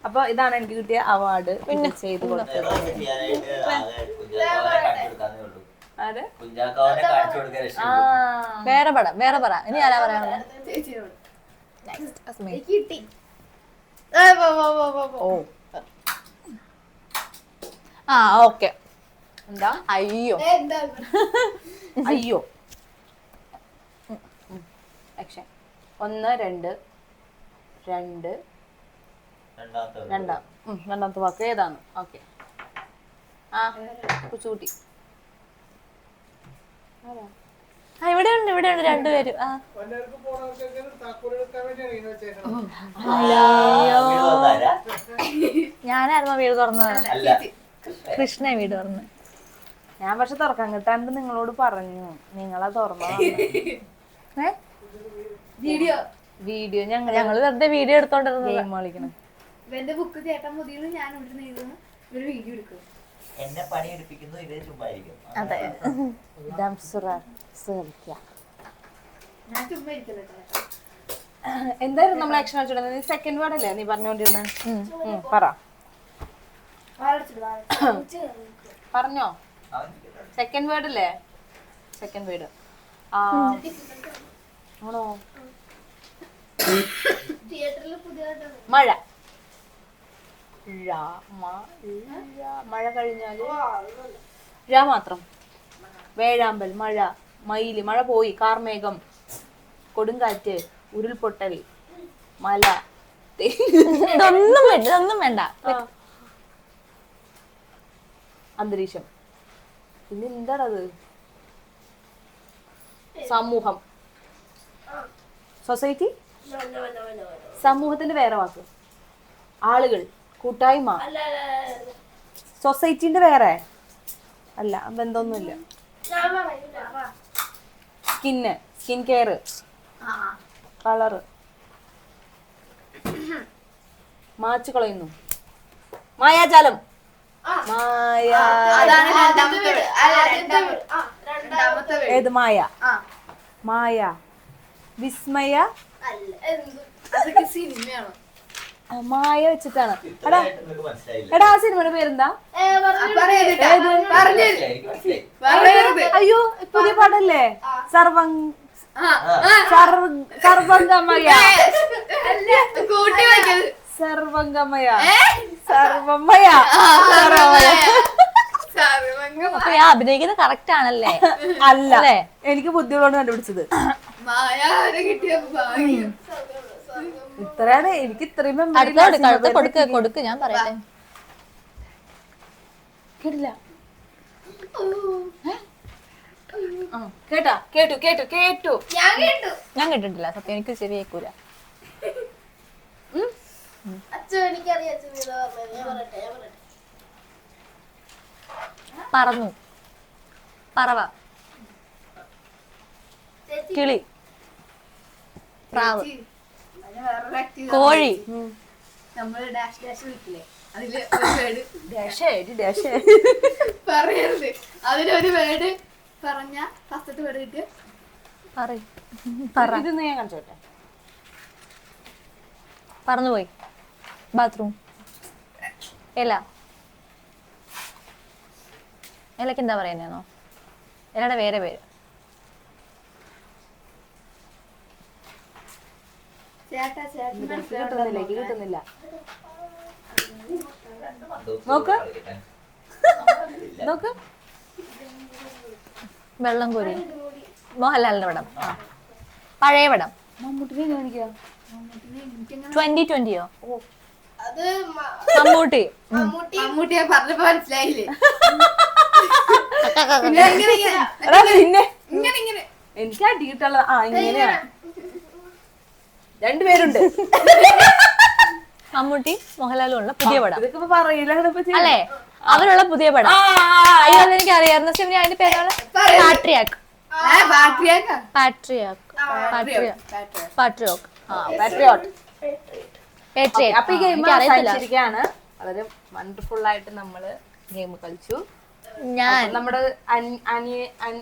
അപ്പൊ ഇതാണ് എനിക്ക് കിട്ടിയ അവാർഡ്. പിന്നെ ചെയ്ത് കൊടുത്തത് വേറെ പടം വേറെ പറ. ഇനി ആരാ പറയാനുള്ളത്? ആ ഓക്കെ. എന്താ? അയ്യോ അയ്യോ. ആക്ഷൻ. 1 2 2 രണ്ടാമത്തെ വാക്ക് ഏതാണ്? ഓക്കെ. ആ കൊച്ചുകുട്ടി. ഇവിടെ ഉണ്ട് രണ്ടുപേരും. ഞാനായിരുന്നു വീട് തുറന്നത്. കൃഷ്ണ വീട് തുറന്നത്. ഞാൻ പക്ഷെ തുറക്കാൻ കിട്ടാണ്ട് നിങ്ങളോട് പറഞ്ഞു. നിങ്ങളാ തുറന്നു. വീഡിയോ ഞങ്ങള് വെറുതെ വീഡിയോ എടുത്തോണ്ടിരുന്നത്. ഗെയിം കളിക്കണം. ഇവന്റെ ബുക്ക് ചേട്ടൻ മുതിർന്ന് ഞാൻ ഇവിടെ എഴുതുന്നു, ഇവര് വീഡിയോ എടുക്കും. എന്നെ പണി എടുപ്പിക്കുന്നു, ഇത് ചുമ്മായിരിക്കും. അതെ. ഞാൻ ചുമ്മാ ഇരിക്കല്ലോ. എന്തായാലും നമ്മൾ ആക്ഷൻ കളിച്ചോണ്ട് സെക്കൻഡ് വേർഡ് അല്ലേ നീ പറഞ്ഞോണ്ടിരുന്നെ? പറ. പറഞ്ഞോ. സെക്കൻഡ് വേർഡ് അല്ലേ? സെക്കൻഡ് വേർഡ് ആണോ? മഴ. മഴ കഴിഞ്ഞാല് മാത്രം. വേഴാമ്പൽ, മഴ, മയില്, മഴ പോയി, കാർമേഘം, കൊടുങ്കാറ്റ്, ഉരുൾപൊട്ടൽ, മല. ഇതൊന്നും വേണ്ട. അന്തരീക്ഷം. പിന്നെ എന്താണത്? സമൂഹം. സൊസൈറ്റി. സമൂഹത്തിന്റെ വേറെ വാക്ക്. ആളുകൾ, കൂട്ടായ്മ. സൊസൈറ്റിന്റെ വേറെ അല്ല, ബന്ധമൊന്നുമില്ല. സ്കിൻ കെയർ, കളറ്, മാച്ചു കളയുന്നു, മായാജാലം. ഏത്? മായ. വിസ്മയ. മായ വെച്ചിട്ടാണ്. എടാ ആ സിനിമയുടെ പേരെന്താ? അയ്യോ പുതിയ പാടല്ലേ? സർവംഗമയ. അപ്പൊ ഞാൻ അഭിനയിക്കുന്നത് കറക്റ്റ് ആണല്ലേ? അല്ല, എനിക്ക് ബുദ്ധിയുള്ളോണ്ട് കണ്ടുപിടിച്ചത്. ഇത്രയാണ് എനിക്ക് ഇത്രയും. കൊടുക്ക് ഞാൻ പറയട്ടെ. കേട്ടില്ല? കേട്ടു. ഞാൻ കേട്ടിട്ടില്ല സത്യം. എനിക്ക് ശരി കേൾക്കൂല. പറന്നു, പറവ, കിളി, പ്രാവ്, കോഴി. നമ്മള് ഡാഷ് ഡാഷ് വിളിക്കില്ലേ, അതില് പറയരുത്. അതിലൊരു വേർഡ് പറഞ്ഞ ഫസ്റ്റത്തെ വേർഡ് കിട്ടിയ ഇതൊന്ന് ഞാൻ കാണിച്ചോട്ടെ. പറന്നുപോയി. ബാത്റൂം. ഇലക്ക് എന്താ പറയുന്നോ? ഇലയുടെ വേറെ പേര്. കിട്ടുന്നില്ല. നോക്ക്. വെള്ളം കോരി. മോഹൻലാലിന്റെ പടം. പഴയ പടം. 2020യോ? മമ്മൂട്ടിയെ പറഞ്ഞപ്പോ മനസ്സിലായില്ലേ? എനിക്ക് അടിയിട്ടുള്ളത് ഇങ്ങനെയാണ്. രണ്ടുപേരുണ്ട്. മമ്മൂട്ടി മോഹൻലാലും ഉള്ള പുതിയ പടം. ഇതൊക്കെ പറയില്ല അല്ലേ? അവരുള്ള പുതിയ പടം. അയ്യോ എനിക്ക് അറിയാവുന്ന അതിന്റെ പേരാണ് പാട്രിയാക്ക്. അപ്പൊ ഈ ഗെയിം ശരിക്കാണ് വളരെ വണ്ടർഫുൾ ആയിട്ട് നമ്മള് ഗെയിം കളിച്ചു. ഞാൻ നമ്മുടെ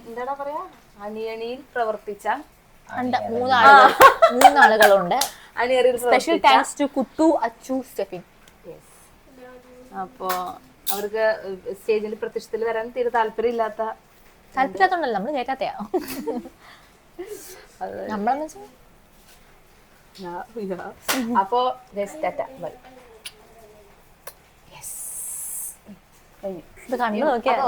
എന്താടാ പറയാ, അണിയണിയിൽ പ്രവർത്തിച്ച മൂന്നാളുകളുണ്ട്. അണിയറിയിൽ സ്പെഷ്യൽ താങ്ക്സ് ടു കുത്തു, അച്ചു, സ്റ്റെഫിൻ. അപ്പോ അവർക്ക് സ്റ്റേജിൽ പ്രത്യക്ഷത്തിൽ വരാൻ തീരെ താല്പര്യമില്ലാത്ത താല്പര്യത്തോണ്ടല്ല, നമ്മള് കേട്ടാത്തയാ. നമ്മളെന്ന് വെച്ചാൽ അപ്പോ ഇത് കണ്ടു നോക്കിയാ